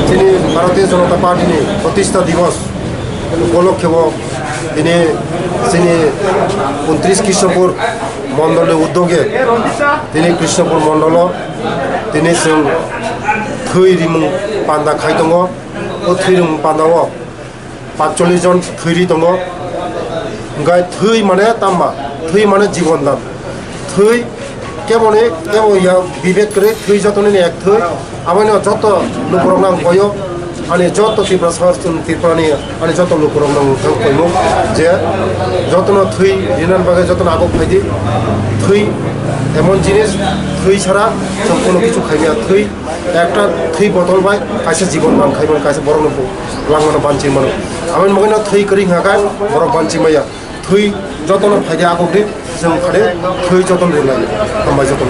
তিনি ভারতীয় জনতা পার্টি প্রতিষ্ঠা দিবস উপলক্ষে তিনি 29 কৃষ্ণপুর মণ্ডলের উদ্যোগে তিনি কৃষ্ণপুর মণ্ডল তিনি থুই রিমুং পান্দা খাই দङ থুই রিমুং পান্দাও 45 জন থুইরি दङ ओमफ्राय थुई माने ताम्बा थुई माने जीवन दान थुई केवल विवेक करे थुई जतने एक थुई आमाने जत लोकरंग गयो अनि जत तीव्र संस्थान तीव्रनी अनि जत लोकरंग कइमु जे जतन थुई रिनान बागे जतन आगो फाइदि थुई एमन जिनिस थुई छाड़ा सम्पूर्ण किछु खाइमिया थुई একটা थुई बोतल बाय कासे जीवन मान खाइमन कासे बरन लांगन बानचि मन आमेन मगैना थुई करि हाका बर बानचि माया थुई जतन फाइदि आगो दे जों खादे थुई जतन रिलाय हामबाय जतन